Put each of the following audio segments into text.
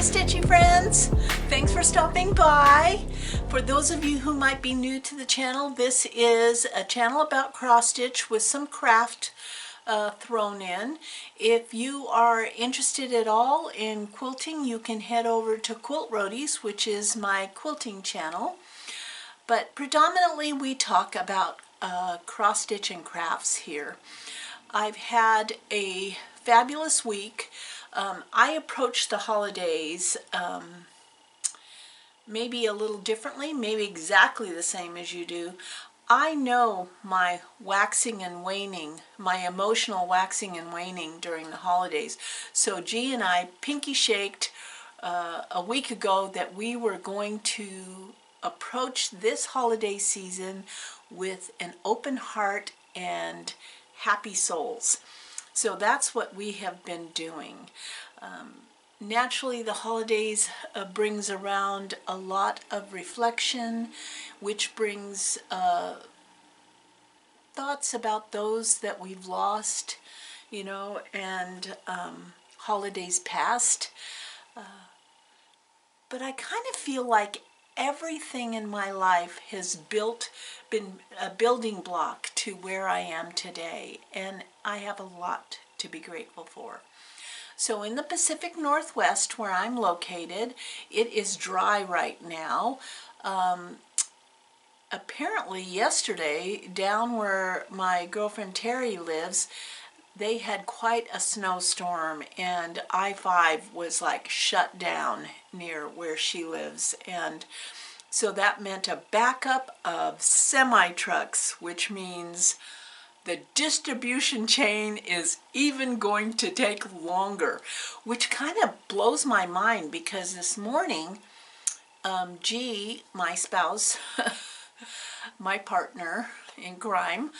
Stitchy friends! Thanks for stopping by. For those of you who might be new to the channel, this is a channel about cross stitch with some craft thrown in. If you are interested at all in quilting, you can head over to Quilt Roadies, which is my quilting channel. But predominantly we talk about cross stitch and crafts here. I've had a fabulous week. I approach the holidays maybe a little differently, maybe exactly the same as you do. I know my waxing and waning, my emotional waxing and waning during the holidays. So G and I pinky shaked a week ago that we were going to approach this holiday season with an open heart and happy souls. So that's what we have been doing. Naturally, the holidays brings around a lot of reflection, which brings thoughts about those that we've lost, you know, and holidays past. But I kind of feel like everything in my life has been a building block to where I am today, and I have a lot to be grateful for. So in the Pacific Northwest, where I'm located, it is dry right now. Apparently yesterday, down where my girlfriend Terry lives, they had quite a snowstorm, and I-5 was like shut down near where she lives. And so that meant a backup of semi-trucks, which means the distribution chain is even going to take longer, which kind of blows my mind, because this morning, G, my spouse, my partner in crime,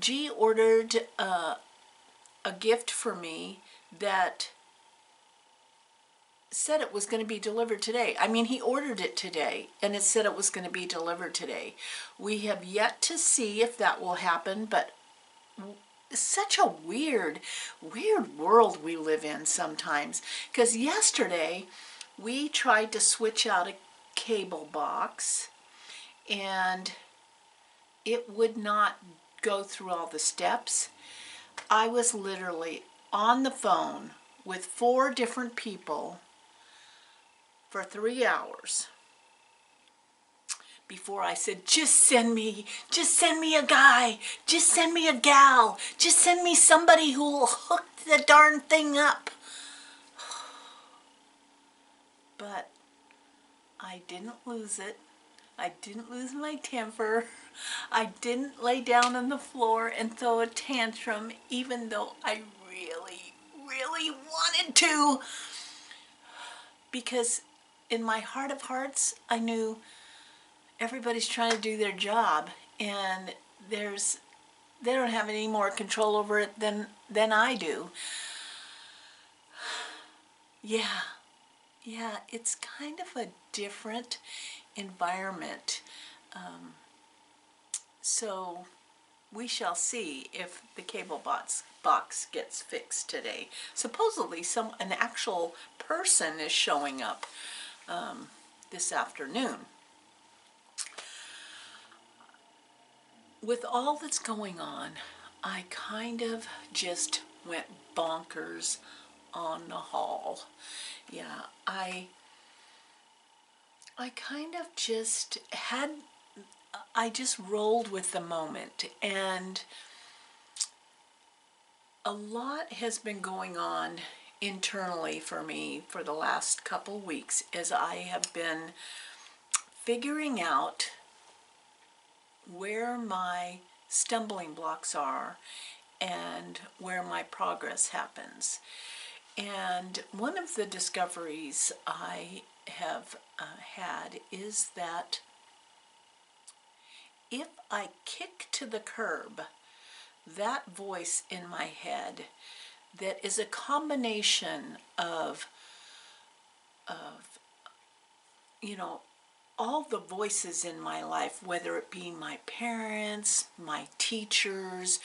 G ordered a gift for me that said it was going to be delivered today. I mean, he ordered it today, and it said it was going to be delivered today. We have yet to see if that will happen, but it's such a weird world we live in sometimes. Because yesterday, we tried to switch out a cable box, and it would not go through all the steps. I was literally on the phone with 4 different people for 3 hours before I said, just send me a guy, just send me a gal, just send me somebody who will hook the darn thing up. But I didn't lose it. I didn't lose my temper. I didn't lay down on the floor and throw a tantrum, even though I really wanted to. Because in my heart of hearts, I knew everybody's trying to do their job, and they don't have any more control over it than I do. Yeah, it's kind of a different environment. So we shall see if the cable box gets fixed today. Supposedly an actual person is showing up this afternoon. With all that's going on, I kind of just went bonkers on the haul. Yeah, I kind of just I just rolled with the moment, and a lot has been going on internally for me for the last couple weeks, as I have been figuring out where my stumbling blocks are and where my progress happens. And one of the discoveries I have had is that if I kick to the curb that voice in my head that is a combination of you know, all the voices in my life, whether it be my parents, my teachers,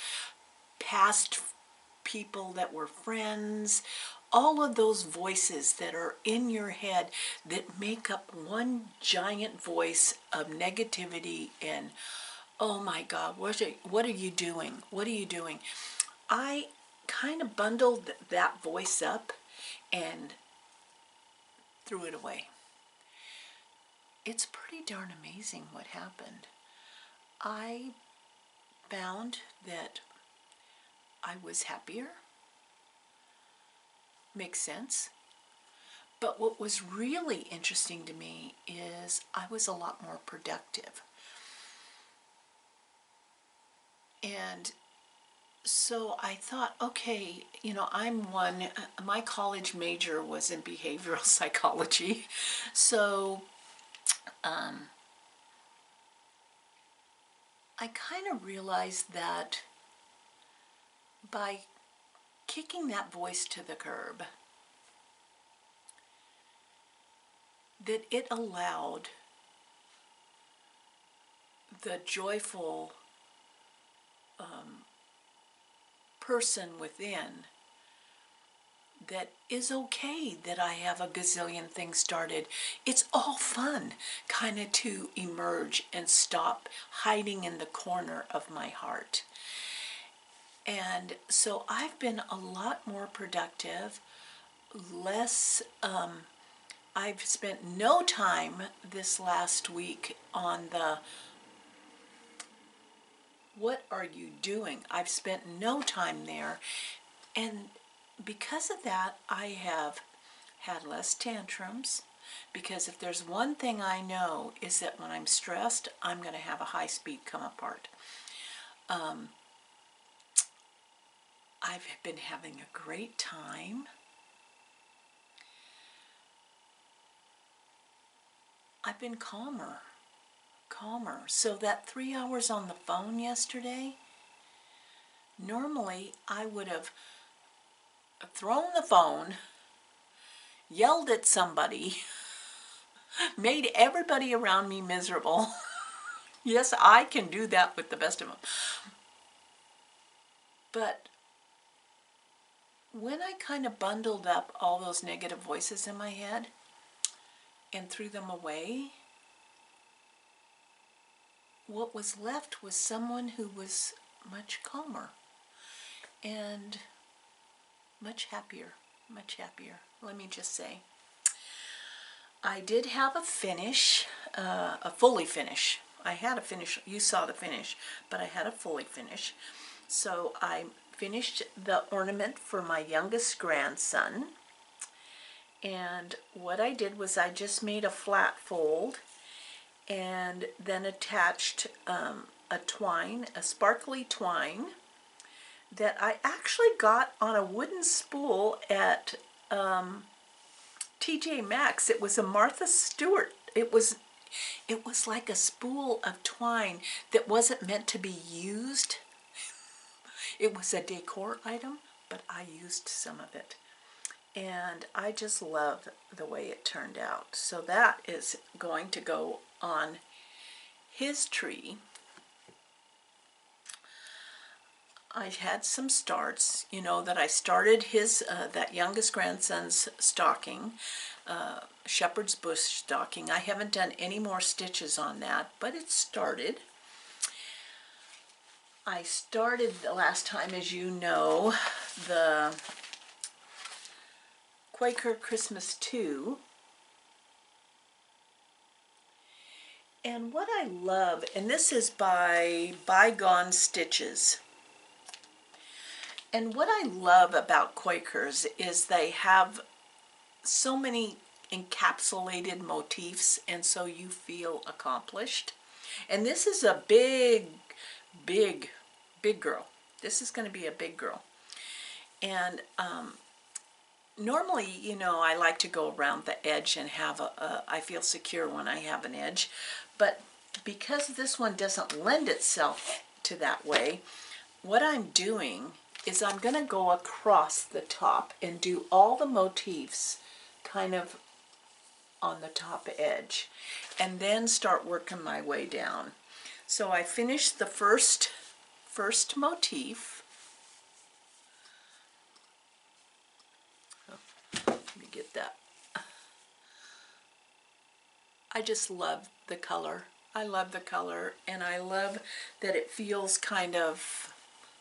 past people that were friends, all of those voices that are in your head that make up one giant voice of negativity and, oh my God, what are you doing? What are you doing? I kind of bundled that voice up and threw it away. It's pretty darn amazing what happened. I found that I was happier. Makes sense. But what was really interesting to me is I was a lot more productive. And so I thought, okay, you know, my college major was in behavioral psychology. So I kind of realized that by kicking that voice to the curb, that it allowed the joyful person within that is okay that I have a gazillion things started. It's all fun kind of to emerge and stop hiding in the corner of my heart. And so I've been a lot more productive, less, I've spent no time this last week on the what are you doing? I've spent no time there. And because of that, I have had less tantrums. Because if there's one thing I know is that when I'm stressed, I'm going to have a high-speed come apart. I've been having a great time. I've been calmer. So that 3 hours on the phone yesterday, normally I would have thrown the phone, yelled at somebody, made everybody around me miserable. Yes, I can do that with the best of them. But when I kind of bundled up all those negative voices in my head and threw them away, what was left was someone who was much calmer and much happier. Let me just say. I did have a finish, a fully finish. I had a finish, you saw the finish, but I had a fully finish. So I finished the ornament for my youngest grandson. And what I did was I just made a flat fold and then attached a twine, a sparkly twine that I actually got on a wooden spool at TJ Maxx. It was a Martha Stewart. It was like a spool of twine that wasn't meant to be used. It was a decor item, but I used some of it. And I just love the way it turned out. So that is going to go on his tree. I had some starts, you know, that I started his, that youngest grandson's stocking, shepherd's bush stocking. I haven't done any more stitches on that, but it started. I started the last time, as you know, the Quaker Christmas 2. And what I love, and this is by Bygone Stitches. And what I love about Quakers is they have so many encapsulated motifs, and so you feel accomplished. And this is a big girl. This is going to be a big girl. And normally, you know, I like to go around the edge and have I feel secure when I have an edge. But because this one doesn't lend itself to that way, what I'm doing is I'm going to go across the top and do all the motifs kind of on the top edge and then start working my way down. So I finished the first motif. get that. I just love the color. I love the color, and I love that it feels kind of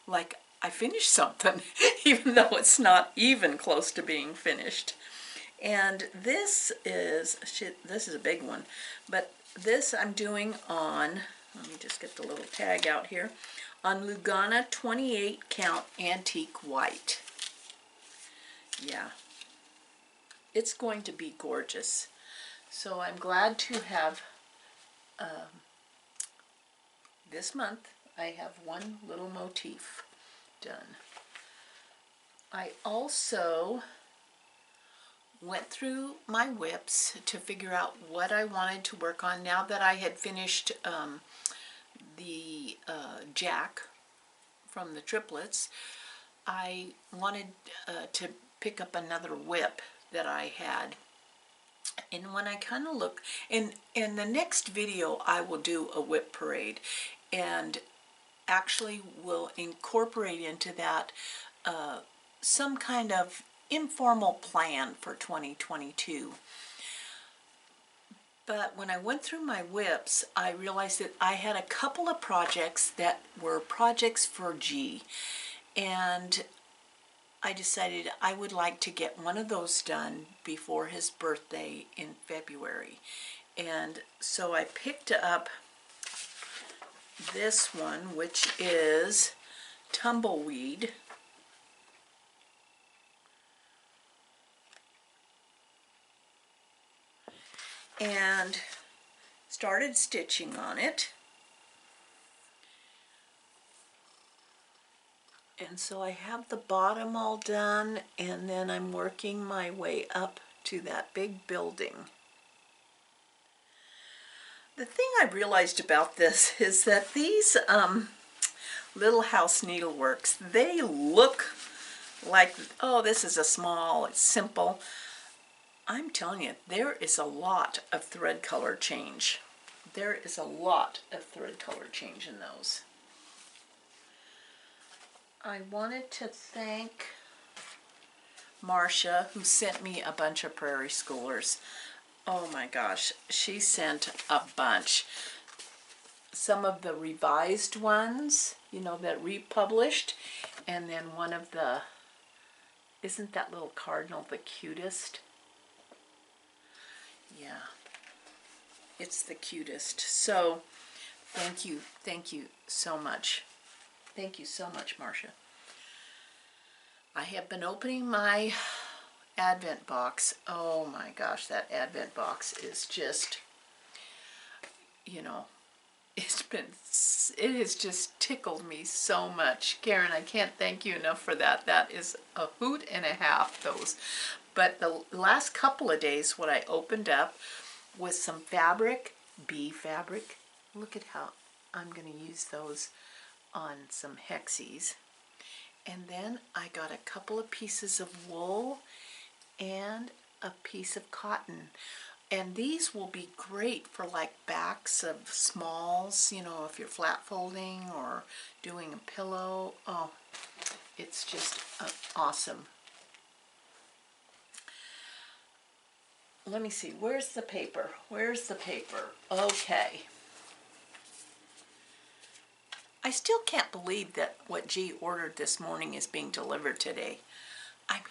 like I finished something, even though it's not even close to being finished. And this is, this is a big one, but this I'm doing on, let me just get the little tag out here, on Lugana 28 count antique white. Yeah, it's going to be gorgeous. So I'm glad to have, this month, I have one little motif done. I also went through my whips to figure out what I wanted to work on now that I had finished the jack from the triplets. I wanted to pick up another whip that I had. And when I kind of look, in the next video I will do a whip parade, and actually will incorporate into that some kind of informal plan for 2022. But when I went through my whips, I realized that I had a couple of projects that were projects for G, and I decided I would like to get one of those done before his birthday in February. And so I picked up this one, which is Tumbleweed. And started stitching on it. And so I have the bottom all done, and then I'm working my way up to that big building. The thing I realized about this is that these Little House Needleworks, they look like, oh, this is a small, it's simple. I'm telling you, there is a lot of thread color change. There is a lot of thread color change in those. I wanted to thank Marcia, who sent me a bunch of Prairie Schoolers. Oh my gosh, she sent a bunch. Some of the revised ones, you know, that republished, and then one of the, isn't that little cardinal the cutest? Yeah, it's the cutest. So thank you so much. Thank you so much, Marcia. I have been opening my Advent box. Oh my gosh, that Advent box is just, you know, it has just tickled me so much. Karen, I can't thank you enough for that. That is a hoot and a half, those. But the last couple of days, what I opened up was some fabric, bee fabric. Look at how I'm going to use those on some hexies. And then I got a couple of pieces of wool and a piece of cotton. And these will be great for like backs of smalls, you know, if you're flat folding or doing a pillow. Oh, it's just awesome. Let me see, where's the paper? Where's the paper? Okay. I still can't believe that what G ordered this morning is being delivered today. I mean,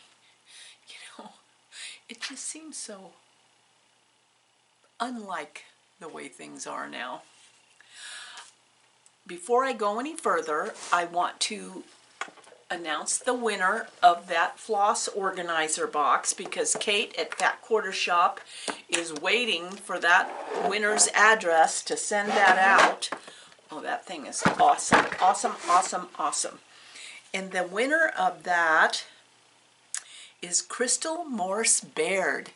you know, it just seems so unlike the way things are now. Before I go any further, I want to announce the winner of that floss organizer box, because Kate at Fat Quarter Shop is waiting for that winner's address to send that out. Oh, that thing is awesome, awesome, awesome, awesome. And the winner of that is Crystal Morse Baird.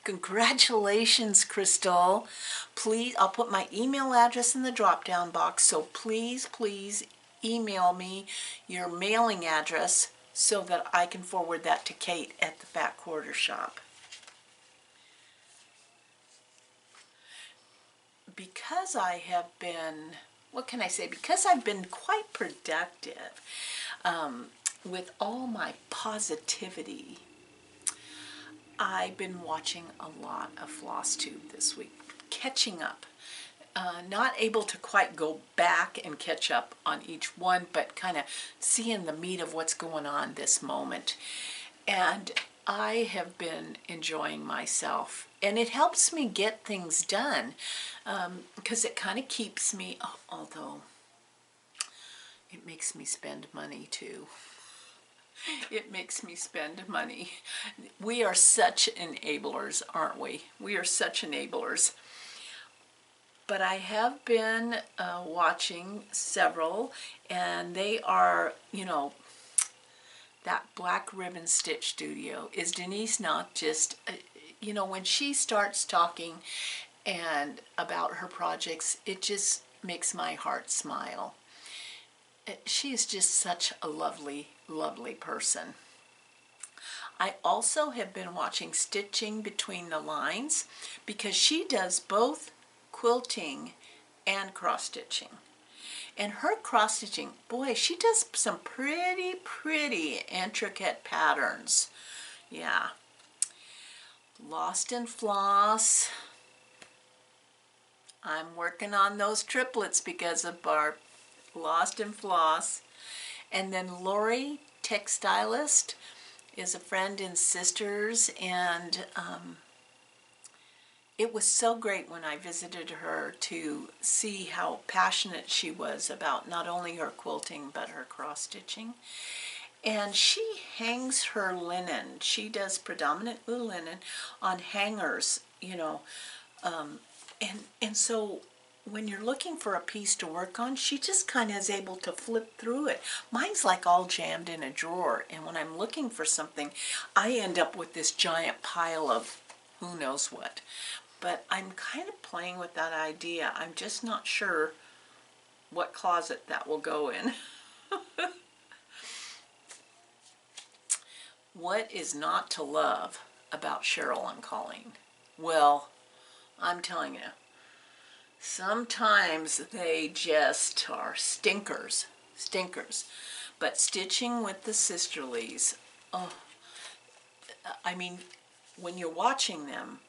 Congratulations, Crystal. Please, I'll put my email address in the drop-down box, so please, please email me your mailing address so that I can forward that to Kate at the Fat Quarter Shop. Because I have been, what can I say? Because I've been quite productive with all my positivity, I've been watching a lot of Flosstube this week, catching up. Not able to quite go back and catch up on each one, but kind of seeing the meat of what's going on this moment. And I have been enjoying myself, and it helps me get things done because it kind of keeps me, although it makes me spend money too. It makes me spend money. We are such enablers, aren't we? We are such enablers. But I have been watching several, and they are, you know, that Black Ribbon Stitch Studio. Is Denise not just, you know, when she starts talking and about her projects, it just makes my heart smile. She is just such a lovely, lovely person. I also have been watching Stitching Between the Lines because she does both quilting and cross stitching. And her cross stitching, boy, she does some pretty intricate patterns. Yeah. LostinFloss. I'm working on those triplets because of Barb. LostinFloss. And then Lori, Texstylust, is a friend in Sisters, and it was so great when I visited her to see how passionate she was about not only her quilting but her cross stitching. And she hangs her linen. She does predominantly linen on hangers, you know, and so when you're looking for a piece to work on, she just kind of is able to flip through it. Mine's like all jammed in a drawer, and when I'm looking for something, I end up with this giant pile of who knows what. But I'm kind of playing with that idea. I'm just not sure what closet that will go in. What is not to love about Cheryl and Colleen? Well, I'm telling you, sometimes they just are stinkers. But Stitching with the Sisterlies, oh, I mean, when you're watching them,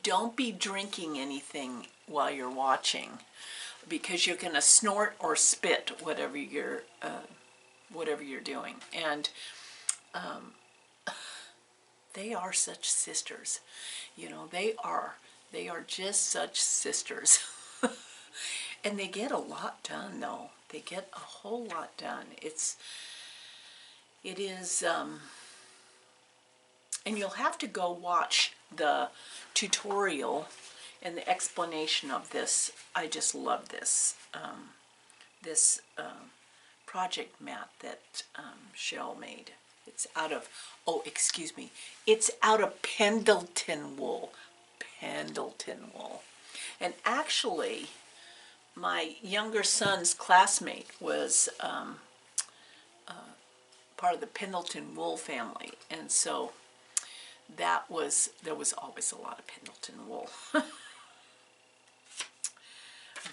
don't be drinking anything while you're watching, because you're going to snort or spit whatever you're doing. And they are such sisters, you know. They are just such sisters. And they get a lot done, though. They get a whole lot done. It is, and you'll have to go watch the tutorial and the explanation of this. I just love this, project mat that Cheryl made. It's out of, oh, excuse me, it's out of Pendleton wool. Pendleton wool. And actually, my younger son's classmate was part of the Pendleton wool family, and so there was always a lot of Pendleton wool.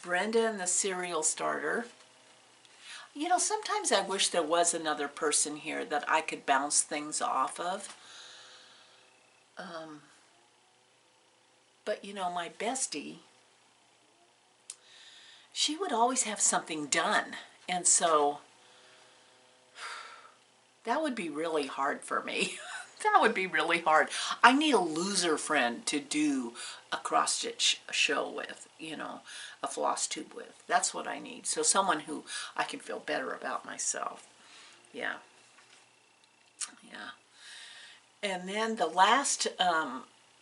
Brenda and the Cereal Starter. You know, sometimes I wish there was another person here that I could bounce things off of. But you know, my bestie, she would always have something done, and so that would be really hard for me. That would be really hard. I need a loser friend to do a cross-stitch show with, you know, a Flosstube with. That's what I need. So someone who I can feel better about myself. Yeah. Yeah. And then the last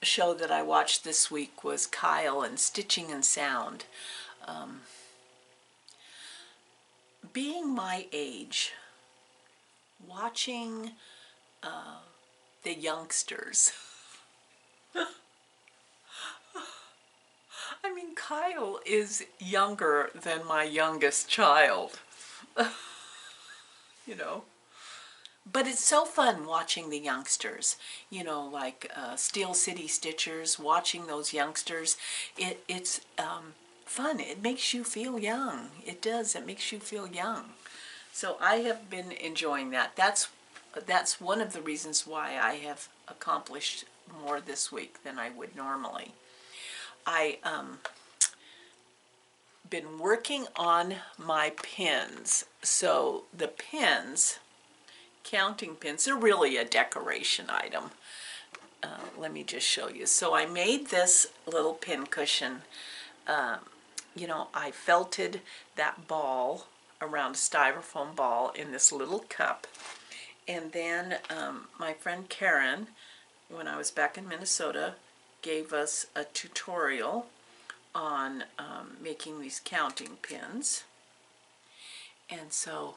show that I watched this week was Kyle and Stitching and Sound. Being my age, watching the youngsters. I mean, Kyle is younger than my youngest child. You know. But it's so fun watching the youngsters, you know, like Steel City Stitchers, watching those youngsters. It's fun. It makes you feel young. It does. It makes you feel young. So I have been enjoying that. That's one of the reasons why I have accomplished more this week than I would normally. I been working on my pins. So the pins, counting pins, they're really a decoration item. Let me just show you. So I made this little pin cushion. You know, I felted that ball around a styrofoam ball in this little cup. And then my friend Karen, when I was back in Minnesota, gave us a tutorial on making these counting pins. And so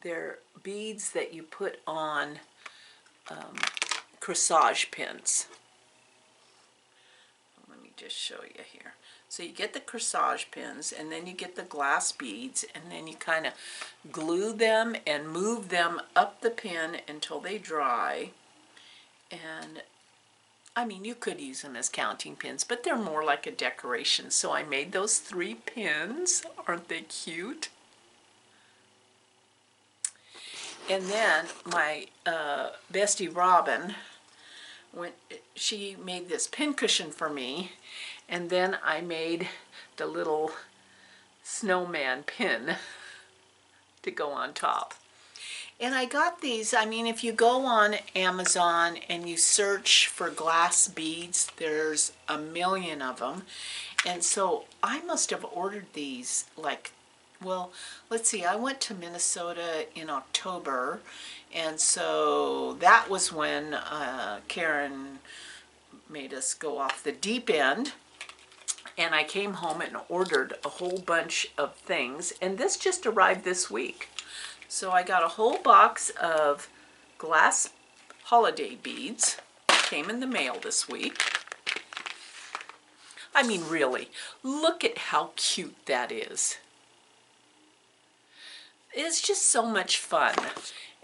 they're beads that you put on corsage pins. Let me just show you here. So you get the corsage pins, and then you get the glass beads, and then you kind of glue them and move them up the pin until they dry. And I mean, you could use them as counting pins, but they're more like a decoration. So I made those 3 pins. Aren't they cute? And then my bestie Robin, she made this pin cushion for me, and then I made the little snowman pin to go on top. And I got these, I mean, if you go on Amazon and you search for glass beads, there's a million of them. And so I must have ordered these like, well, let's see, I went to Minnesota in October, and so that was when Karen made us go off the deep end. And I came home and ordered a whole bunch of things, and this just arrived this week. So I got a whole box of glass holiday beads. Came in the mail this week. I mean, really, look at how cute that is. It's just so much fun.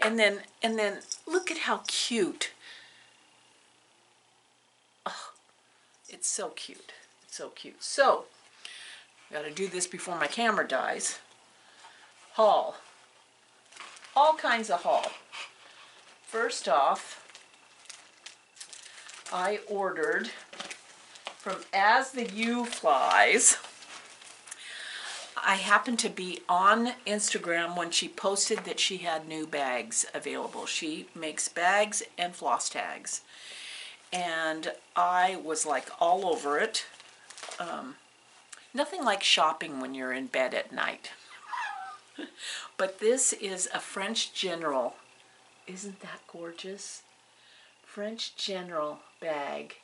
And then look at how cute. Oh, it's so cute. It's so cute. So, I gotta do this before my camera dies. Haul. All kinds of haul. First off, I ordered from As the U Flies. I happened to be on Instagram when she posted that she had new bags available. She makes bags and floss tags. And I was like all over it. Nothing like shopping when you're in bed at night. But this is a French General. Isn't that gorgeous? French General bag.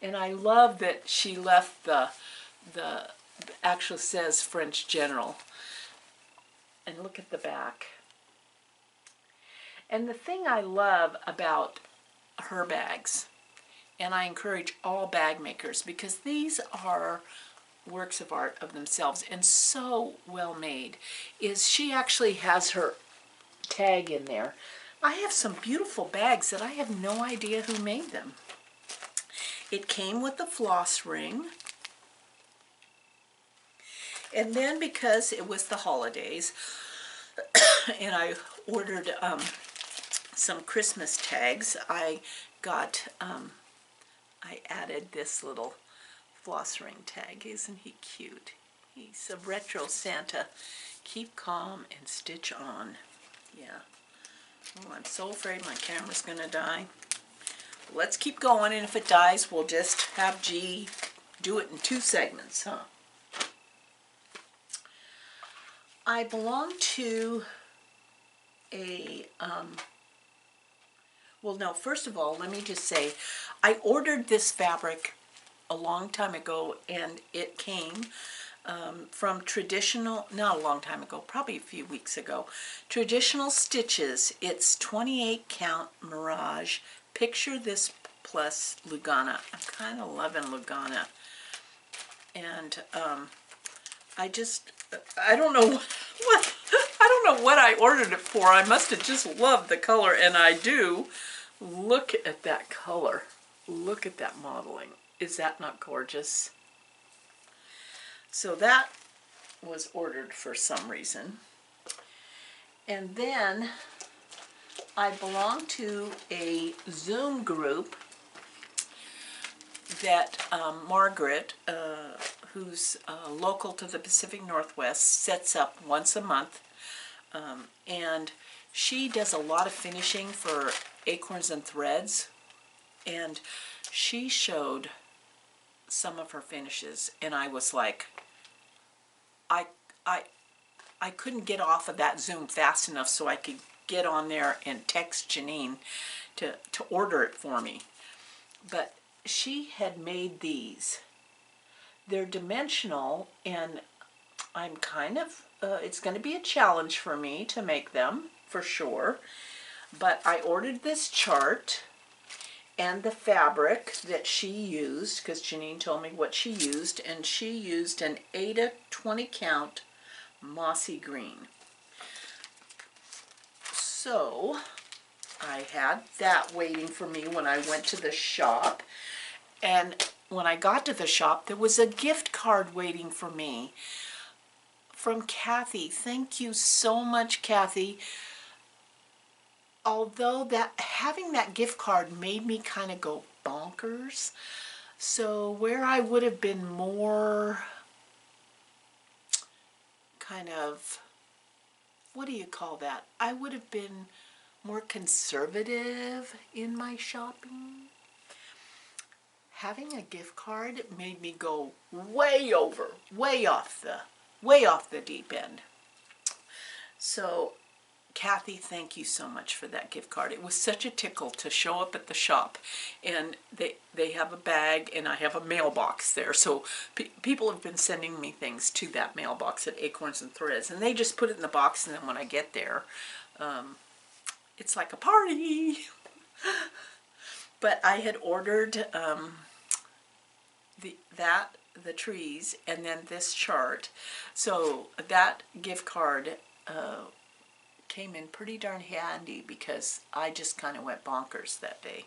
And I love that she left the actually says French General. And look at the back. And the thing I love about her bags, and I encourage all bag makers, because these are works of art of themselves and so well made, is she actually has her tag in there. I have some beautiful bags that I have no idea who made them. It came with the floss ring. And then because it was the holidays, and I ordered some Christmas tags, I added this little floss ring tag. Isn't he cute? He's a retro Santa. Keep calm and stitch on. Yeah. Oh, I'm so afraid my camera's gonna die. Let's keep going, and if it dies, we'll just have G do it in 2 segments, huh? I belong to a, well, no, first of all, let me just say, I ordered this fabric a long time ago, and it came from Traditional, not a long time ago, probably a few weeks ago, Traditional Stitches. It's 28 count Mirage. Picture This plus Lugana. I'm kind of loving Lugana. And I don't know what I don't know what I ordered it for. I must have just loved the color, and I do. Look at that color. Look at that modeling. Is that not gorgeous? So that was ordered for some reason. And then I belong to a Zoom group that Margaret, who's local to the Pacific Northwest, sets up once a month. And she does a lot of finishing for Acorns and Threads. And she showed some of her finishes, and I was like, I couldn't get off of that Zoom fast enough so I could get on there and text Janine to order it for me. But she had made these. They're dimensional, and I'm kind of, it's going to be a challenge for me to make them, for sure. But I ordered this chart and the fabric that she used, because Janine told me what she used, and she used an Aida 20 count mossy green. So I had that waiting for me when I went to the shop, and when I got to the shop there was a gift card waiting for me from Kathy. Thank you so much, Kathy. Although having that gift card made me kind of go bonkers, so where I would have been more kind of, what do you call that? I would have been more conservative in my shopping. Having a gift card made me go way off the deep end. So Kathy, thank you so much for that gift card. It was such a tickle to show up at the shop, and they have a bag and I have a mailbox there. So people have been sending me things to that mailbox at Acorns and Threads, and they just put it in the box, and then when I get there, it's like a party. But I had ordered the trees and then this chart, so that gift card came in pretty darn handy because I just kind of went bonkers that day.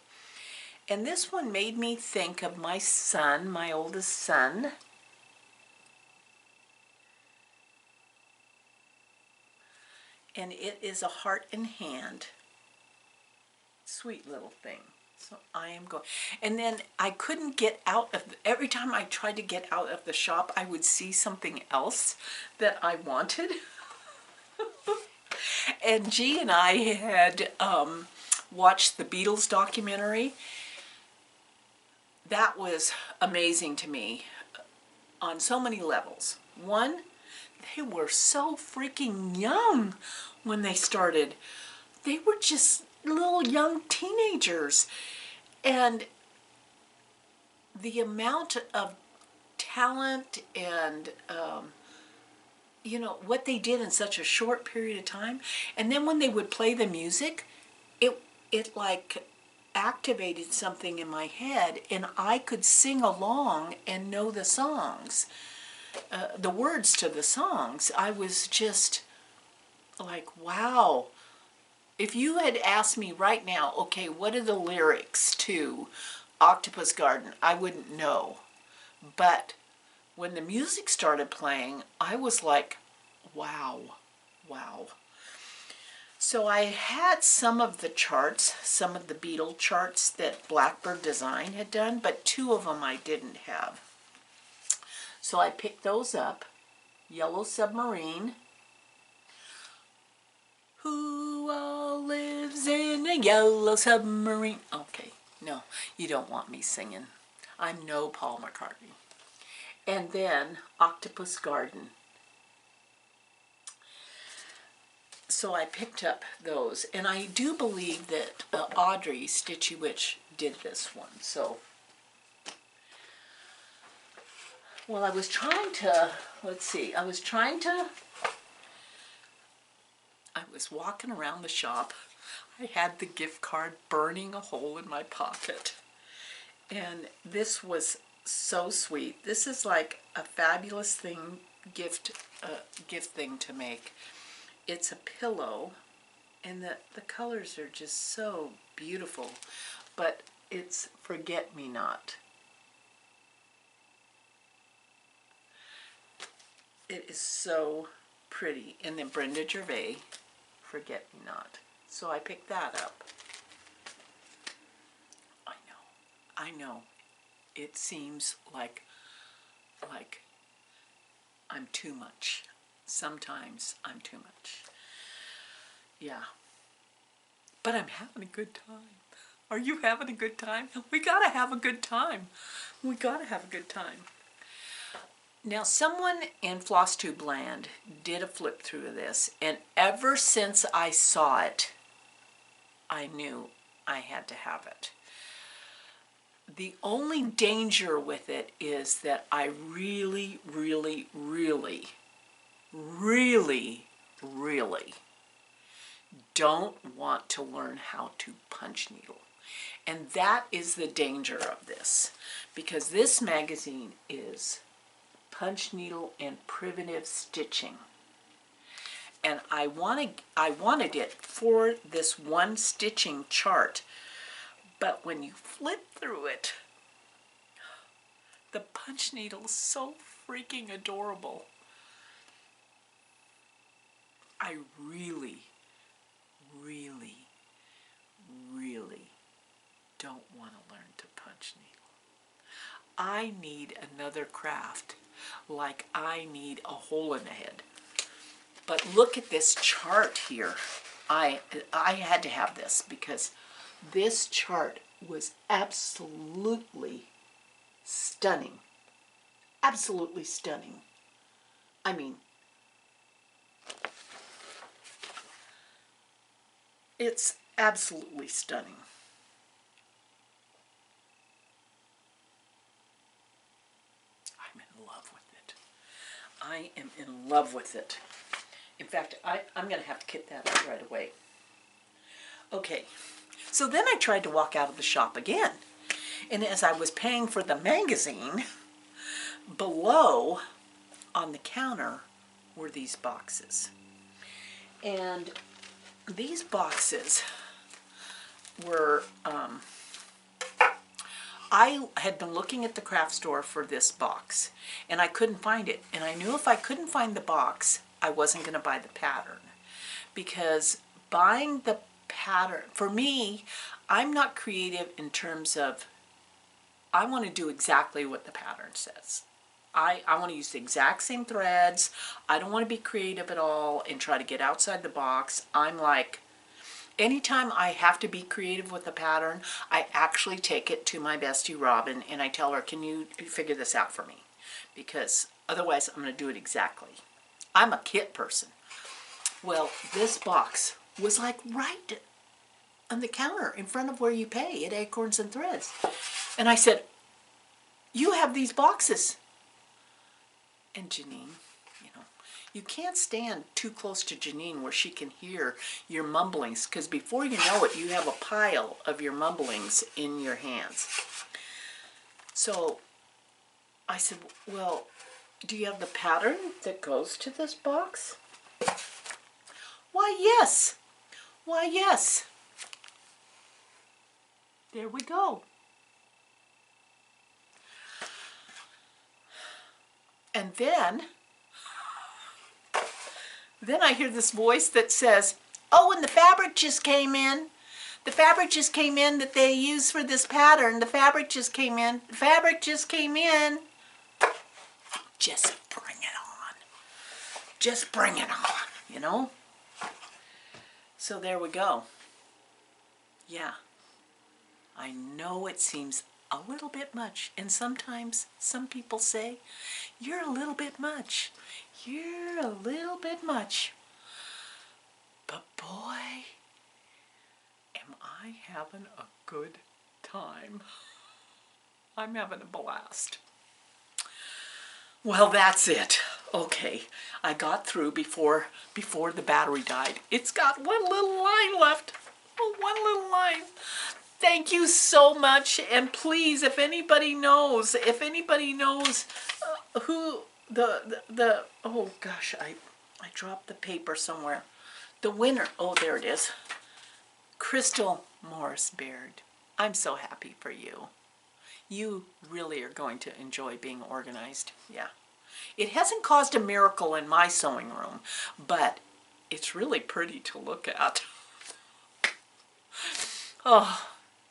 And this one made me think of my son, my oldest son. And it is a heart and hand. Sweet little thing. So I am going. And then I couldn't get out of, every time I tried to get out of the shop, I would see something else that I wanted. And G and I had watched the Beatles documentary. That was amazing to me on so many levels. One, they were so freaking young when they started. They were just little young teenagers. And the amount of talent and you know, what they did in such a short period of time. And then when they would play the music, it like activated something in my head, and I could sing along and know the songs, the words to the songs. I was just like, wow. If you had asked me right now, okay, what are the lyrics to Octopus Garden, I wouldn't know. But when the music started playing, I was like, wow, wow. So I had some of the charts, some of the beetle charts that Blackbird Design had done, but two of them I didn't have. So I picked those up. Yellow Submarine. Who all lives in a yellow submarine? Okay, no, you don't want me singing. I'm no Paul McCartney. And then Octopus Garden. So I picked up those, and I do believe that Audrey Stitchy Witch did this one. So, well, I was trying to, let's see, I was walking around the shop. I had the gift card burning a hole in my pocket, and this was so sweet. This is like a fabulous thing, gift thing to make. It's a pillow, and the colors are just so beautiful, but it's Forget-Me-Not. It is so pretty. And then Brenda Gervais, Forget-Me-Not. So I picked that up. I know. It seems like I'm too much. Sometimes I'm too much. Yeah. But I'm having a good time. Are you having a good time? We gotta have a good time. We gotta have a good time. Now, someone in Flosstube land did a flip through of this, and ever since I saw it, I knew I had to have it. The only danger with it is that I really, really, really, really, really don't want to learn how to punch needle. And that is the danger of this, because this magazine is punch needle and primitive stitching. And I wanted it for this one stitching chart, but when you flip through it, the punch needle is so freaking adorable. I really, really, really don't want to learn to punch needle. I need another craft like I need a hole in the head. But look at this chart here. I had to have this because this chart was absolutely stunning. Absolutely stunning. I mean, it's absolutely stunning. I'm in love with it. I am in love with it. In fact, I'm going to have to kit that out right away. Okay, so then I tried to walk out of the shop again. And as I was paying for the magazine, below on the counter were these boxes. And these boxes were, I had been looking at the craft store for this box, and I couldn't find it. And I knew if I couldn't find the box, I wasn't going to buy the pattern. Because buying the pattern, for me, I'm not creative in terms of, I want to do exactly what the pattern says. I want to use the exact same threads. I don't want to be creative at all and try to get outside the box. I'm like, anytime I have to be creative with a pattern, I actually take it to my bestie Robin and I tell her, can you figure this out for me? Because otherwise I'm going to do it exactly. I'm a kit person. Well, this box was like right on the counter in front of where you pay at Acorns and Threads. And I said, you have these boxes. And Janine, you know, you can't stand too close to Janine where she can hear your mumblings, because before you know it, you have a pile of your mumblings in your hands. So I said, well, do you have the pattern that goes to this box? Why, yes. Why, yes. There we go. And then I hear this voice that says, oh, and the fabric just came in. The fabric just came in that they use for this pattern. The fabric just came in. The fabric just came in. Just bring it on. Just bring it on, you know? So there we go. Yeah. I know it seems a little bit much, and sometimes some people say, you're a little bit much. You're a little bit much. But boy, am I having a good time. I'm having a blast. Well, that's it. Okay, I got through before the battery died. It's got one little line left. Oh, one little line. Thank you so much, and please, if anybody knows who the oh gosh, I dropped the paper somewhere. The winner, oh, there it is. Crystal Morris Baird. I'm so happy for you. You really are going to enjoy being organized. Yeah. It hasn't caused a miracle in my sewing room, but it's really pretty to look at. Oh,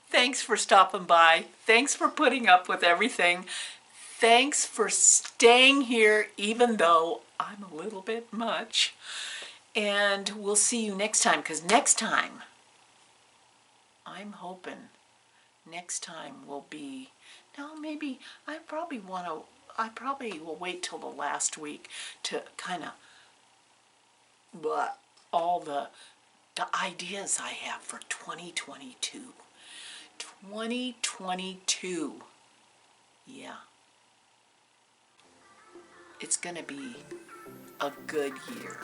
thanks for stopping by. Thanks for putting up with everything. Thanks for staying here even though I'm a little bit much. And we'll see you next time, because next time, I'm hoping next time will be, no, maybe I probably will wait till the last week to kind of all the ideas I have for 2022. 2022. Yeah. It's gonna be a good year.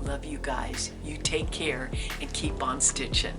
Love you guys. You take care and keep on stitching.